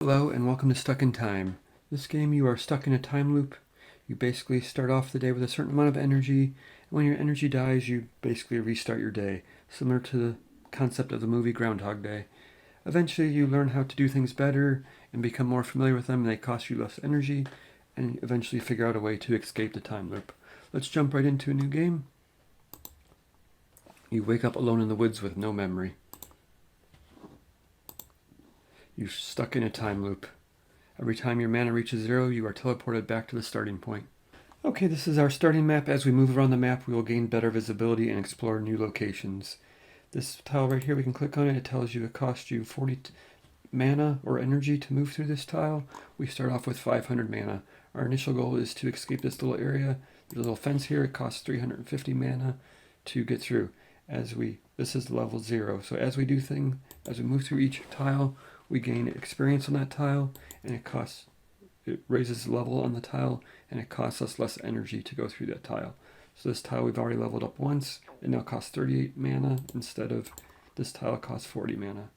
Hello and welcome to Stuck in Time. This game you are stuck in a time loop. You basically start off the day with a certain amount of energy, and when your energy dies you basically restart your day, similar to the concept of the movie Groundhog Day. Eventually you learn how to do things better and become more familiar with them, and they cost you less energy, and eventually figure out a way to escape the time loop. Let's jump right into a new game. You wake up alone in the woods with no memory. You're stuck in a time loop. Every time your mana reaches 0, you are teleported back to the starting point. Okay, this is our starting map. As we move around the map, we will gain better visibility and explore new locations. This tile right here, we can click on it. It tells you it costs you 40 mana or energy to move through this tile. We start off with 500 mana. Our initial goal is to escape this little area. There's a little fence here. It costs 350 mana to get through. This is level 0. So as we move through each tile, we gain experience on that tile, and it raises level on the tile, and it costs us less energy to go through that tile. So this tile we've already leveled up once. It now costs 38 mana instead of this tile costs 40 mana.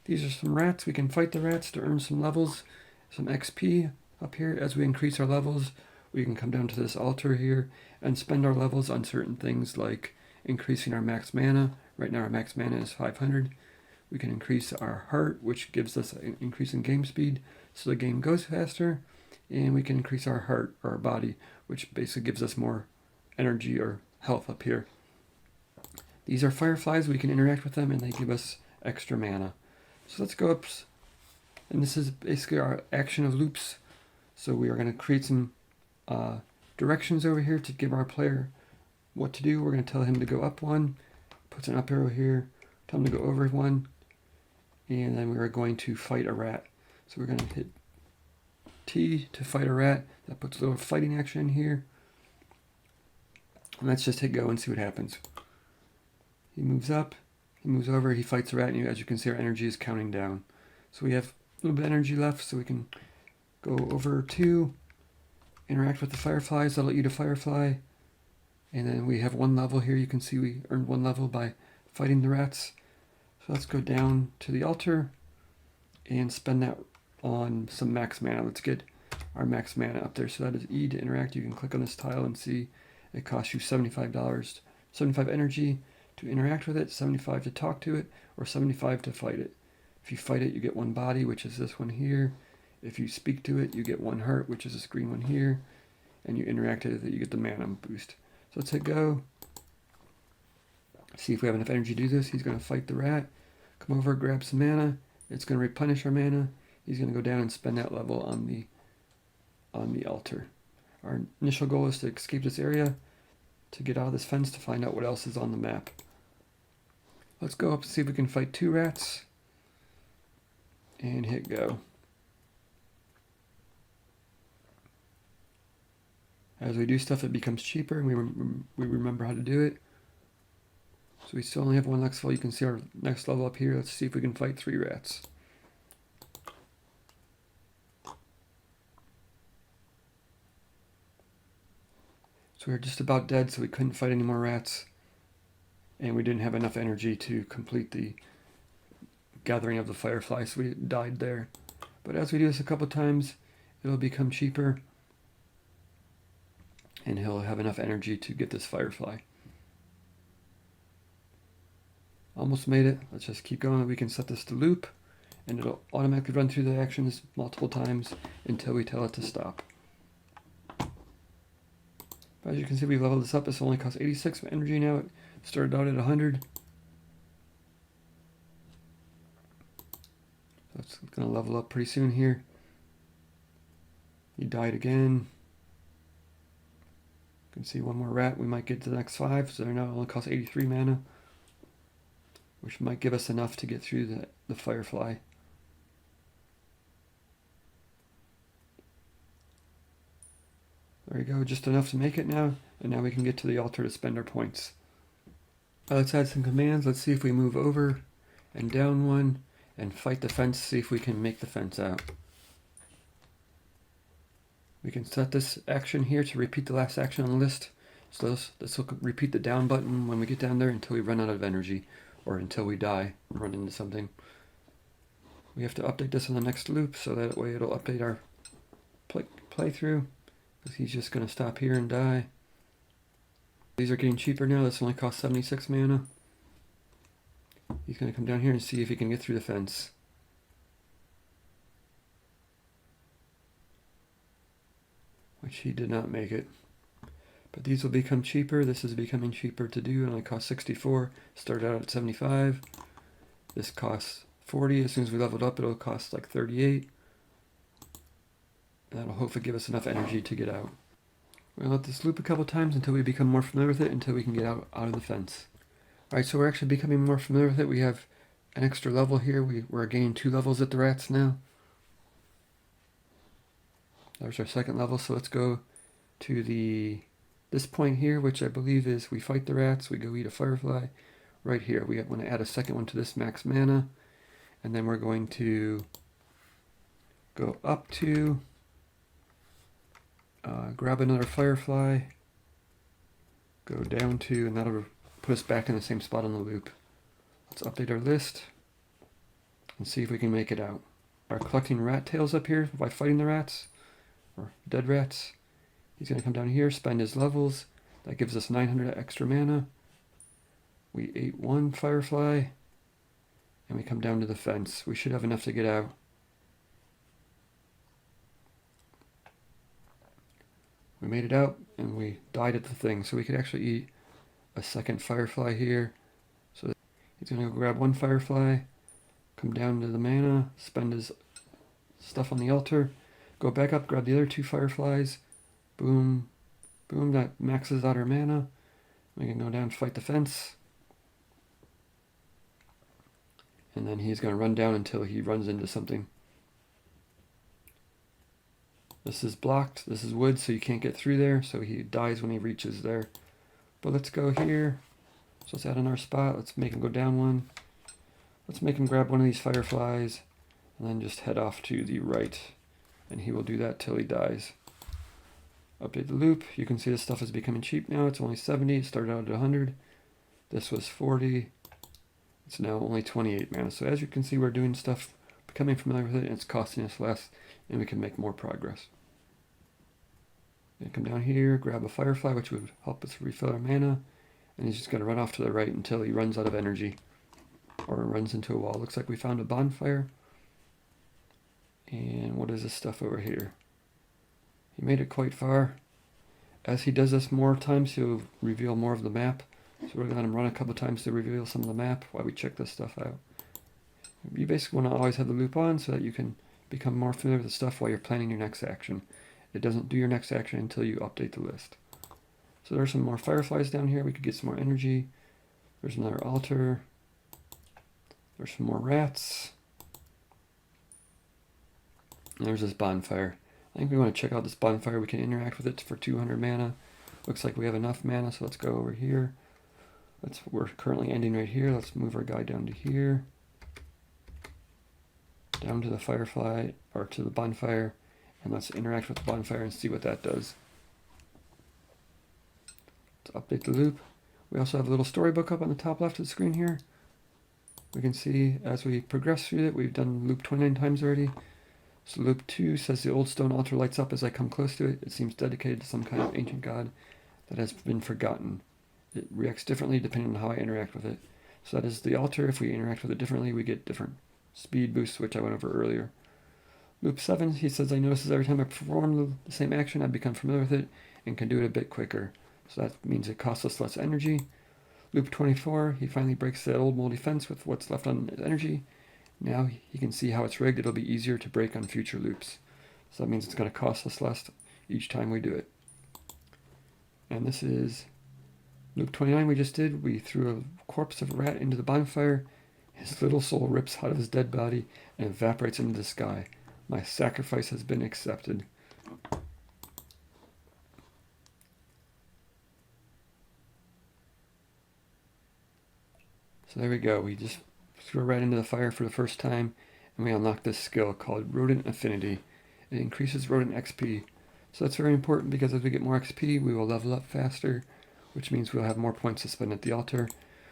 These are some rats. We can fight the rats to earn some levels, some XP up here. As we increase our levels, we can come down to this altar here and spend our levels on certain things like increasing our max mana. Right now our max mana is 500. We can increase our heart, which gives us an increase in game speed, so the game goes faster. And we can increase our heart, or our body, which basically gives us more energy or health up here. These are fireflies. We can interact with them, and they give us extra mana. So let's go up, and this is basically our action of loops. So we are going to create some directions over here to give our player what to do. We're going to tell him to go up one, puts an up arrow here, tell him to go over one, and then we are going to fight a rat. So we're going to hit T to fight a rat. That puts a little fighting action in here. And let's just hit go and see what happens. He moves up, he moves over, he fights a rat, and as you can see our energy is counting down. So we have a little bit of energy left, so we can go over to interact with the fireflies. That'll eat a firefly. And then we have one level here. You can see we earned one level by fighting the rats. So let's go down to the altar and spend that on some max mana. Let's get our max mana up there. So that is E to interact. You can click on this tile and see it costs you $75, 75 energy to interact with it, 75 to talk to it, or 75 to fight it. If you fight it, you get one body, which is this one here. If you speak to it, you get one heart, which is this green one here. And you interact with it, you get the mana boost. So let's hit go. See if we have enough energy to do this. He's going to fight the rat. Come over, grab some mana. It's going to replenish our mana. He's going to go down and spend that level on the altar. Our initial goal is to escape this area, to get out of this fence, to find out what else is on the map. Let's go up and see if we can fight 2 rats. And hit go. As we do stuff, it becomes cheaper, and we remember how to do it. So we still only have one next level. You can see our next level up here. Let's see if we can fight 3 rats. So we were just about dead, so we couldn't fight any more rats. And we didn't have enough energy to complete the gathering of the fireflies, so we died there. But as we do this a couple times, it'll become cheaper. And he'll have enough energy to get this firefly. Almost made it. Let's just keep going. We can set this to loop, and it'll automatically run through the actions multiple times until we tell it to stop. But as you can see, we leveled this up. This only costs 86 energy now. It started out at 100. So it's going to level up pretty soon here. He died again. You can see one more rat. We might get to the next 5. So now it only costs 83 mana, which might give us enough to get through the firefly. There we go, just enough to make it now, and now we can get to the altar to spend our points. Let's add some commands. Let's see if we move over and down one and fight the fence, see if we can make the fence out. We can set this action here to repeat the last action on the list. So this will repeat the down button when we get down there until we run out of energy, or until we die and run into something. We have to update this in the next loop so that way it'll update our playthrough. Because he's just going to stop here and die. These are getting cheaper now. This only costs 76 mana. He's going to come down here and see if he can get through the fence. Which he did not make it. But these will become cheaper. This is becoming cheaper to do. It only costs 64. Started out at 75. This costs 40. As soon as we leveled up, it'll cost like 38. That'll hopefully give us enough energy to get out. We'll let this loop a couple times until we become more familiar with it, until we can get out of the fence. Alright, so we're actually becoming more familiar with it. We have an extra level here. We're gaining 2 levels at the rats now. There's our second level, so let's go to this point here, which I believe is we fight the rats, we go eat a firefly. Right here, we want to add a second one to this max mana, and then we're going to go up to grab another firefly, go down to, and that'll put us back in the same spot on the loop. Let's update our list and see if we can make it out. We're collecting rat tails up here by fighting the rats, or dead rats. He's going to come down here, spend his levels. That gives us 900 extra mana. We ate 1 firefly, and we come down to the fence. We should have enough to get out. We made it out, and we died at the thing, so we could actually eat a second firefly here. So he's going to go grab 1 firefly, come down to the mana, spend his stuff on the altar, go back up, grab the other 2 fireflies, boom, boom, that maxes out our mana. We can go down and fight the fence. And then he's going to run down until he runs into something. This is blocked, this is wood, so you can't get through there, so he dies when he reaches there. But let's go here. So let's add in our spot, let's make him go down 1. Let's make him grab 1 of these fireflies, and then just head off to the right. And he will do that till he dies. Update the loop. You can see this stuff is becoming cheap now. It's only 70. It started out at 100. This was 40. It's now only 28 mana. So as you can see, we're doing stuff, becoming familiar with it, and it's costing us less, and we can make more progress. Then come down here, grab a firefly, which would help us refill our mana, and he's just going to run off to the right until he runs out of energy, or runs into a wall. Looks like we found a bonfire. And what is this stuff over here? He made it quite far. As he does this more times, he'll reveal more of the map. So we're going to let him run a couple times to reveal some of the map while we check this stuff out. You basically want to always have the loop on so that you can become more familiar with the stuff while you're planning your next action. It doesn't do your next action until you update the list. So there's some more fireflies down here. We could get some more energy. There's another altar. There's some more rats. And there's this bonfire. I think we want to check out this bonfire. We can interact with it for 200 mana. Looks like we have enough mana, so let's go over here. We're currently ending right here. Let's move our guy down to here. Down to the firefly, or to the bonfire. And let's interact with the bonfire and see what that does. Let's update the loop. We also have a little storybook up on the top left of the screen here. We can see as we progress through it, we've done loop 29 times already. So loop 2 says the old stone altar lights up as I come close to it. It seems dedicated to some kind of ancient god that has been forgotten. It reacts differently depending on how I interact with it. So that is the altar. If we interact with it differently, we get different speed boosts, which I went over earlier. Loop 7, he says, I notice every time I perform the same action, I become familiar with it and can do it a bit quicker. So that means it costs us less energy. Loop 24, he finally breaks that old moldy fence with what's left on his energy. Now he can see how it's rigged. It'll be easier to break on future loops. So that means it's going to cost us less each time we do it. And this is loop 29 we just did. We threw a corpse of a rat into the bonfire. His little soul rips out of his dead body and evaporates into the sky. My sacrifice has been accepted. So there we go. We just threw a rat into the fire for the first time, and we unlocked this skill called Rodent Affinity. It increases rodent XP. So that's very important because as we get more XP, we will level up faster, which means we'll have more points to spend at the altar,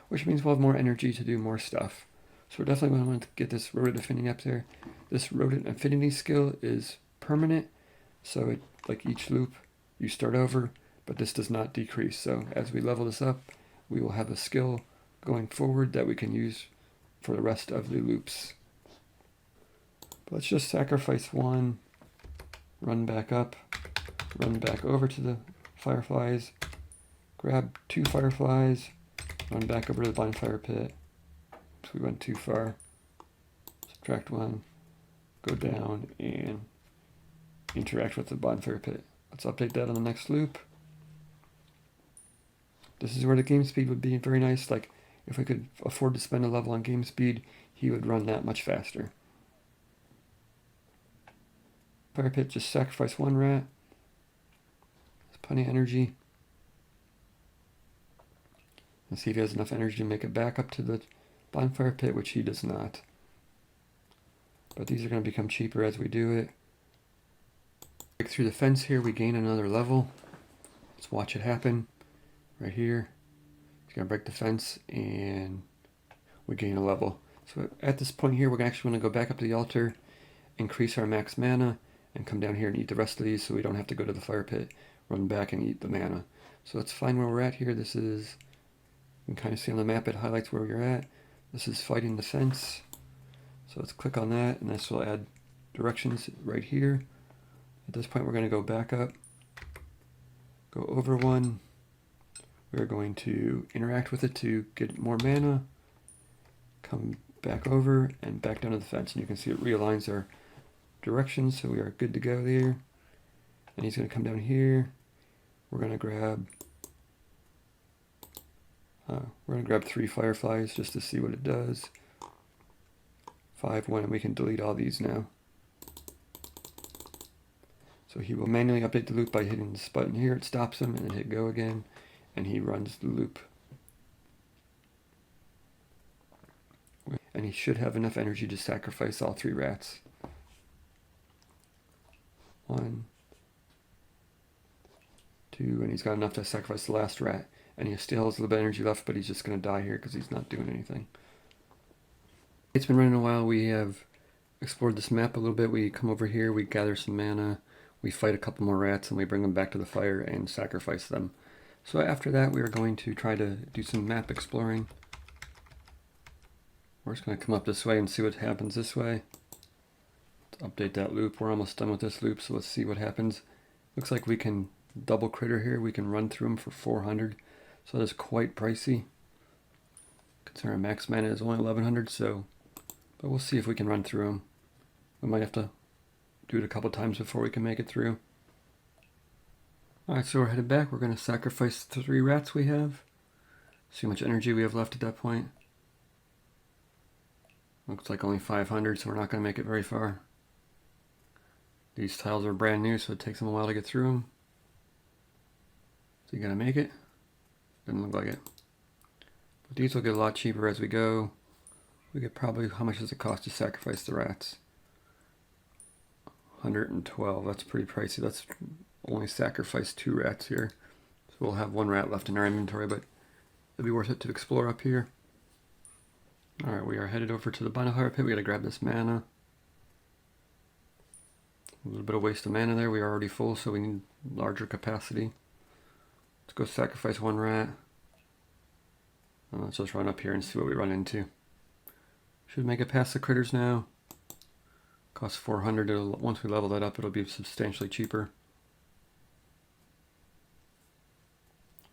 which means we'll have more energy to do more stuff. So we're definitely going to want to get this rodent affinity up there. This rodent affinity skill is permanent, so it, like each loop, you start over, but this does not decrease. So as we level this up, we will have a skill going forward that we can use for the rest of the loops. But let's just sacrifice one, run back up, run back over to the fireflies, grab 2 fireflies, run back over to the bonfire pit. So we went too far. Subtract 1, go down, and interact with the bonfire pit. Let's update that on the next loop. This is where the game speed would be very nice. Like, if we could afford to spend a level on game speed, he would run that much faster. Fire pit, just sacrifice 1 rat. There's plenty of energy. Let's see if he has enough energy to make it back up to the bonfire pit, which he does not. But these are going to become cheaper as we do it. Break through the fence here, we gain another level. Let's watch it happen. Right here. He's going to break the fence and we gain a level. So at this point here, we're actually going to go back up to the altar, increase our max mana, and come down here and eat the rest of these so we don't have to go to the fire pit, run back and eat the mana. So let's find where we're at here. This is, you can kind of see on the map, it highlights where you're at. This is fighting the fence. So let's click on that, and this will add directions right here. At this point, we're going to go back up, go over 1. We're going to interact with it to get more mana, come back over, and back down to the fence. And you can see it realigns our directions, so we are good to go there. And he's going to come down here. We're going to grab 3 fireflies just to see what it does. 5, 1, and we can delete all these now. So he will manually update the loop by hitting this button here. It stops him, and then hit go again, and he runs the loop. And he should have enough energy to sacrifice all 3 rats. 1, 2, and he's got enough to sacrifice the last rat. And he still has a little bit of energy left, but he's just going to die here because he's not doing anything. It's been running a while. We have explored this map a little bit. We come over here, we gather some mana, we fight a couple more rats, and we bring them back to the fire and sacrifice them. So after that, we are going to try to do some map exploring. We're just going to come up this way and see what happens this way. Let's update that loop. We're almost done with this loop, so let's see what happens. Looks like we can double critter here. We can run through them for 400, so that's quite pricey. Considering our max mana is only 1100, so, but we'll see if we can run through them. We might have to do it a couple times before we can make it through. Alright, so we're headed back. We're going to sacrifice the 3 rats we have. See how much energy we have left at that point. Looks like only 500, so we're not going to make it very far. These tiles are brand new, so it takes them a while to get through them. So you going to make it? Doesn't look like it. But these will get a lot cheaper as we go. We get probably, how much does it cost to sacrifice the rats? 112, that's pretty pricey. That's only sacrificed 2 rats here. So we'll have 1 rat left in our inventory, but it'll be worth it to explore up here. Alright, we are headed over to the bonfire pit. We gotta grab this mana. A little bit of waste of mana there. We are already full, so we need larger capacity. Let's go sacrifice 1 rat. And let's just run up here and see what we run into. Should make it past the critters now. Costs 400. Once we level that up, it'll be substantially cheaper.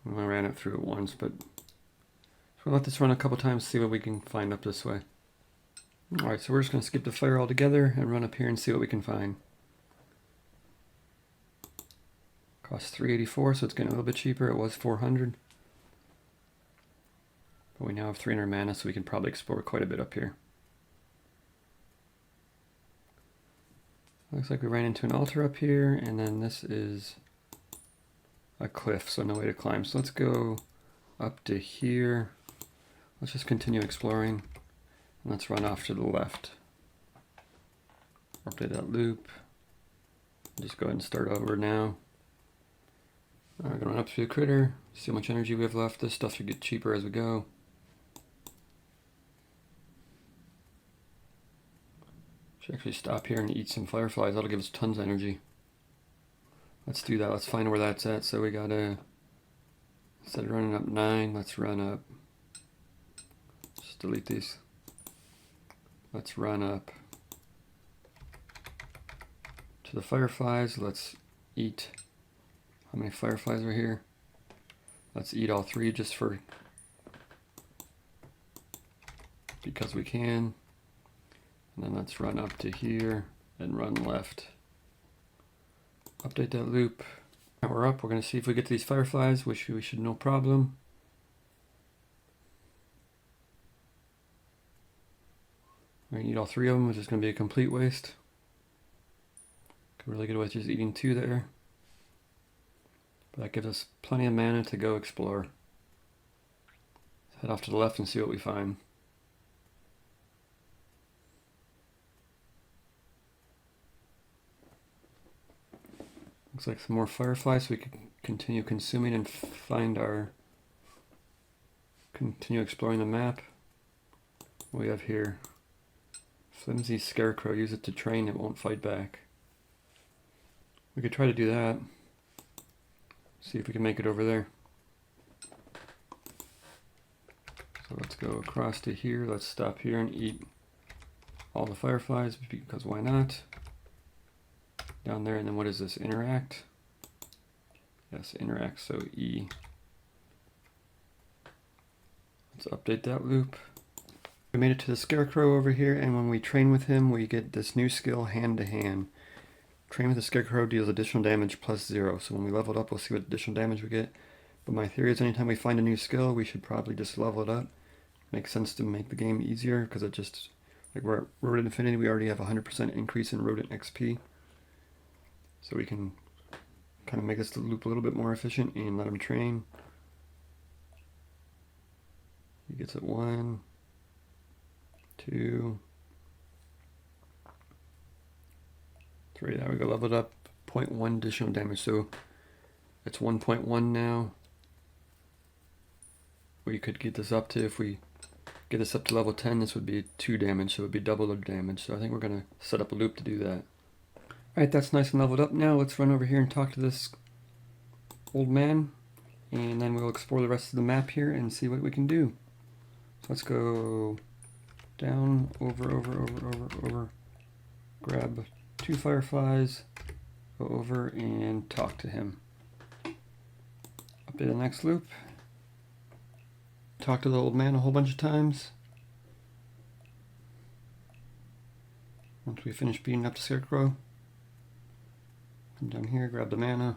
I ran it through it once, but we'll let this run a couple times, see what we can find up this way. Alright, so we're just going to skip the fire altogether and run up here and see what we can find. Costs 384, so it's getting a little bit cheaper. It was 400. But we now have 300 mana, so we can probably explore quite a bit up here. Looks like we ran into an altar up here, and then this is a cliff, so no way to climb. So let's go up to here. Let's just continue exploring. And let's run off to the left. Update that loop. Just go ahead and start over now. We're going to run up to the critter, see how much energy we have left. This stuff should get cheaper as we go. Should actually stop here and eat some fireflies. That'll give us tons of energy. Let's do that. Let's find where that's at. So we gotta, instead of running up 9, let's run up, just delete these. Let's run up to the fireflies. Let's eat, how many fireflies are here? Let's eat all 3 just for, because we can. And then let's run up to here and run left. Update that loop. Now we're up. We're going to see if we get to these fireflies, which we should no problem. We're going to eat all 3 of them, which is going to be a complete waste. Could really get away with just eating 2 there. But that gives us plenty of mana to go explore. Let's head off to the left and see what we find. Looks like some more fireflies, so we can continue consuming and continue exploring the map. What we have here, flimsy scarecrow, use it to train, it won't fight back. We could try to do that. See if we can make it over there. So let's go across to here, let's stop here and eat all the fireflies, because why not? Down there, and then what is this? Interact? Yes, interact, so E. Let's update that loop. We made it to the scarecrow over here, and when we train with him, we get this new skill, hand to hand. Train with the scarecrow deals additional damage +0. So when we level it up, we'll see what additional damage we get. But my theory is anytime we find a new skill, we should probably just level it up. Makes sense to make the game easier, because it just, like we're at Rodent Infinity, we already have 100% increase in Rodent XP. So we can kind of make this loop a little bit more efficient and let him train. He gets it 1, 2, 3. There we go, leveled up, 0.1 additional damage. So it's 1.1 now. We could get this up to, if we get this up to level 10, this would be 2 damage, so it would be double the damage. So I think we're going to set up a loop to do that. Alright, that's nice and leveled up now. Let's run over here and talk to this old man, and then we'll explore the rest of the map here and see what we can do. So let's go down, over, grab 2 fireflies, go over and talk to him. Update the next loop. Talk to the old man a whole bunch of times. Once we finish beating up the scarecrow, come down here, grab the mana.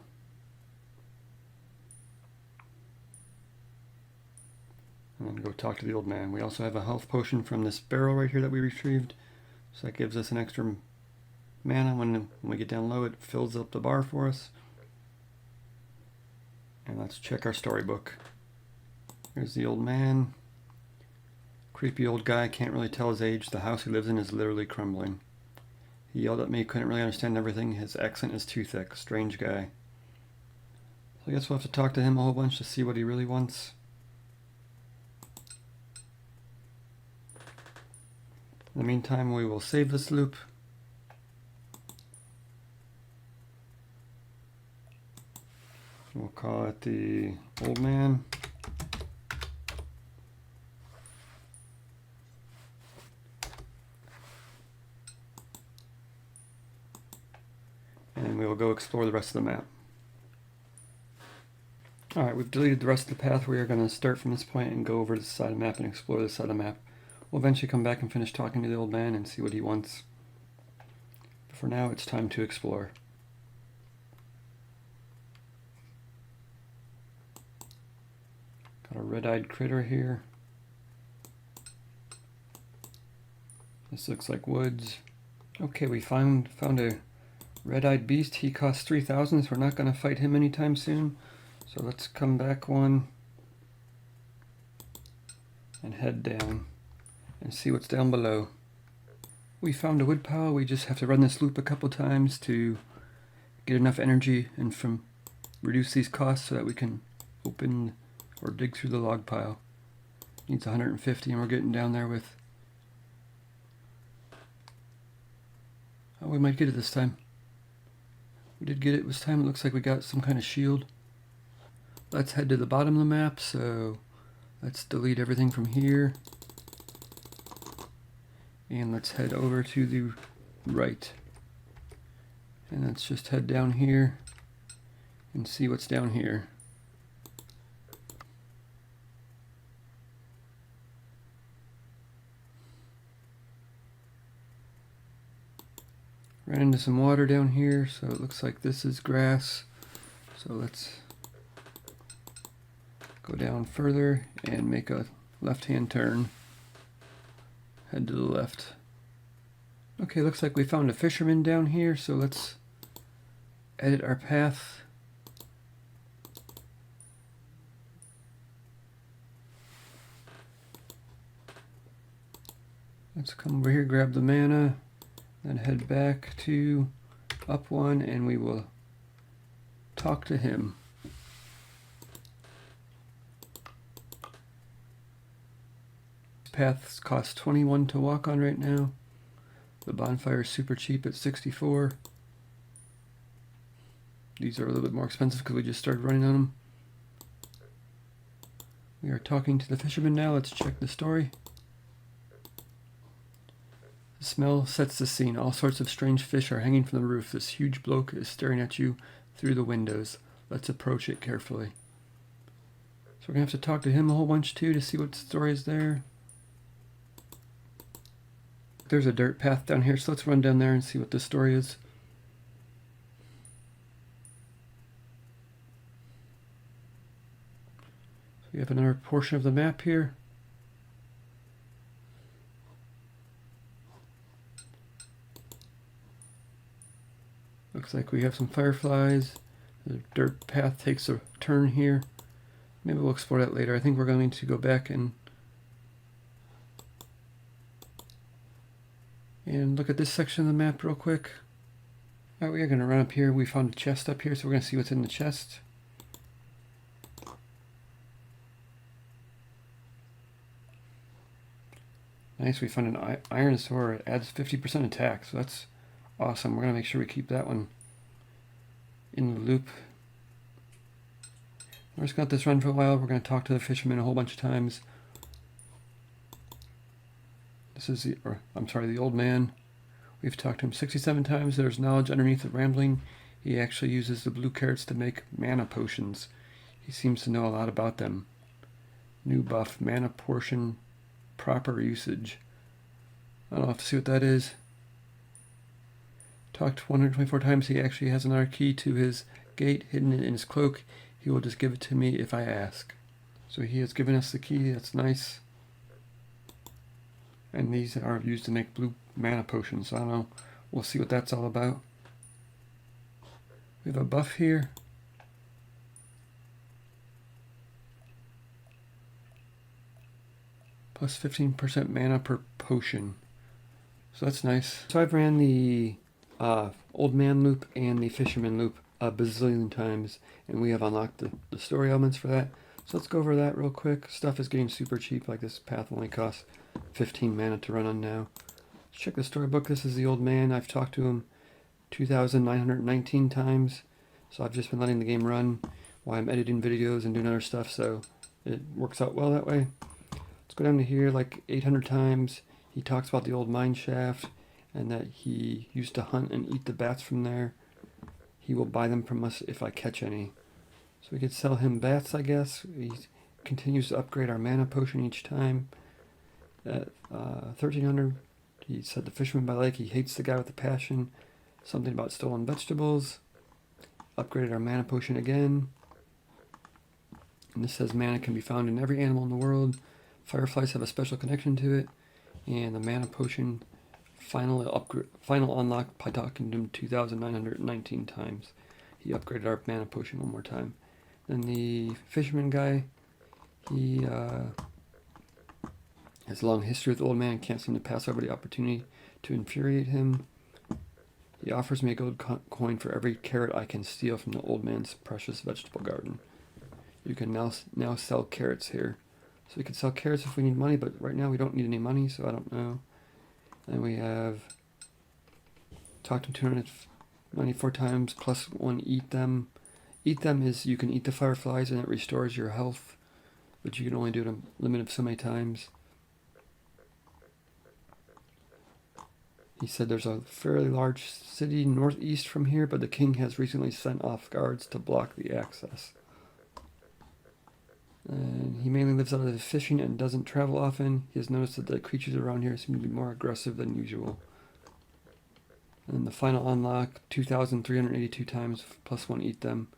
And then go talk to the old man. We also have a health potion from this barrel right here that we retrieved. So that gives us an extra mana. When we get down low, it fills up the bar for us. And let's check our storybook. Here's the old man. Creepy old guy, can't really tell his age. The house he lives in is literally crumbling. He yelled at me, couldn't really understand everything. His accent is too thick. Strange guy. So I guess we'll have to talk to him a whole bunch to see what he really wants. In the meantime, we will save this loop. We'll call it the old man. And we will go explore the rest of the map. Alright, we've deleted the rest of the path. We are going to start from this point and go over to the side of the map and explore this side of the map. We'll eventually come back and finish talking to the old man and see what he wants. But for now, it's time to explore. Got a red-eyed critter here. This looks like woods. Okay, we found a red-eyed beast. He costs 3,000, so we're not going to fight him anytime soon. So let's come back one and head down and see what's down below. We found a wood pile. We just have to run this loop a couple times to get enough energy and reduce these costs so that we can open or dig through the log pile. Needs 150, and we're getting down there with Oh, we might get it this time. We did get it this time. It looks like we got some kind of shield. Let's head to the bottom of the map, so let's delete everything from here. And let's head over to the right. And let's just head down here and see what's down here. Ran into some water down here, so it looks like this is grass. So let's go down further and make a left-hand turn. Head to the left. Okay, looks like we found a fisherman down here, so let's edit our path. Let's come over here, grab the mana, then head back to up one, and we will talk to him. Paths cost 21 to walk on right now. The bonfire is super cheap at 64. These are a little bit more expensive because we just started running on them. We are talking to the fisherman now. Let's check the story. The smell sets the scene. All sorts of strange fish are hanging from the roof. This huge bloke is staring at you through the windows. Let's approach it carefully. So we're going to have to talk to him a whole bunch too to see what story is there. There's a dirt path down here, so let's run down there and see what the story is. So we have another portion of the map here. Looks like we have some fireflies. The dirt path takes a turn here. Maybe we'll explore that later. I think we're going to go back and look at this section of the map real quick. Alright, we are going to run up here. We found a chest up here, so we're going to see what's in the chest. Nice, we found an iron sword. It adds 50% attack, so that's awesome. We're going to make sure we keep that one in the loop. We're just going to let this run for a while. We're going to talk to the fisherman a whole bunch of times. This is the old man. We've talked to him 67 times. There's knowledge underneath the rambling. He actually uses the blue carrots to make mana potions. He seems to know a lot about them. New buff, mana portion, proper usage. I'll have to see what that is. Talked 124 times. He actually has another key to his gate hidden in his cloak. He will just give it to me if I ask. So he has given us the key. That's nice. And these are used to make blue mana potions. So I don't know. We'll see what that's all about. We have a buff here. Plus 15% mana per potion. So that's nice. So I've ran the old man loop and the fisherman loop a bazillion times. And we have unlocked the story elements for that. So let's go over that real quick. Stuff is getting super cheap. Like this path only costs 15 mana to run on now. Let's check the storybook. This is the old man. I've talked to him 2,919 times. So I've just been letting the game run while I'm editing videos and doing other stuff. So it works out well that way. Let's go down to here like 800 times. He talks about the old mine shaft and that he used to hunt and eat the bats from there. He will buy them from us if I catch any. So we could sell him bats, I guess. He continues to upgrade our mana potion each time. At 1300, he said the fisherman by lake. He hates the guy with the passion. Something about stolen vegetables. Upgraded our mana potion again. And this says mana can be found in every animal in the world. Fireflies have a special connection to it. And the mana potion final unlock by talking to him 2,919 times. He upgraded our mana potion one more time. Then the fisherman guy, he has a long history with the old man, can't seem to pass over the opportunity to infuriate him. He offers me a gold coin for every carrot I can steal from the old man's precious vegetable garden. You can now sell carrots here. So we could sell carrots if we need money, but right now we don't need any money, so I don't know. Then we have Talk to them 294 times, plus 1 eat them. Eat them is you can eat the fireflies and it restores your health, but you can only do it a limit of so many times. He said there's a fairly large city northeast from here, but the king has recently sent off guards to block the access. And he mainly lives out of fishing and doesn't travel often. He has noticed that the creatures around here seem to be more aggressive than usual. And the final unlock, 2,382 times, plus 1 eat them.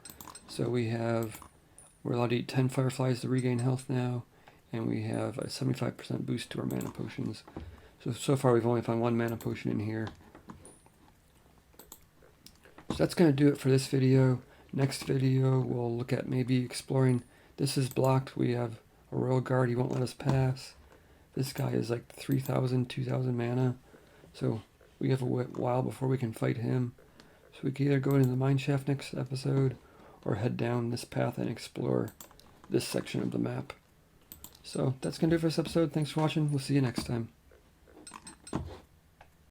So we're allowed to eat 10 fireflies to regain health now, and we have a 75% boost to our mana potions. So far we've only found 1 mana potion in here. So that's going to do it for this video. Next video we'll look at maybe exploring. This is blocked. We have a royal guard. He won't let us pass. This guy is like 3,000, 2,000 mana. So we have a while before we can fight him. So we can either go into the mine shaft next episode or head down this path and explore this section of the map. So that's going to do it for this episode. Thanks for watching. We'll see you next time.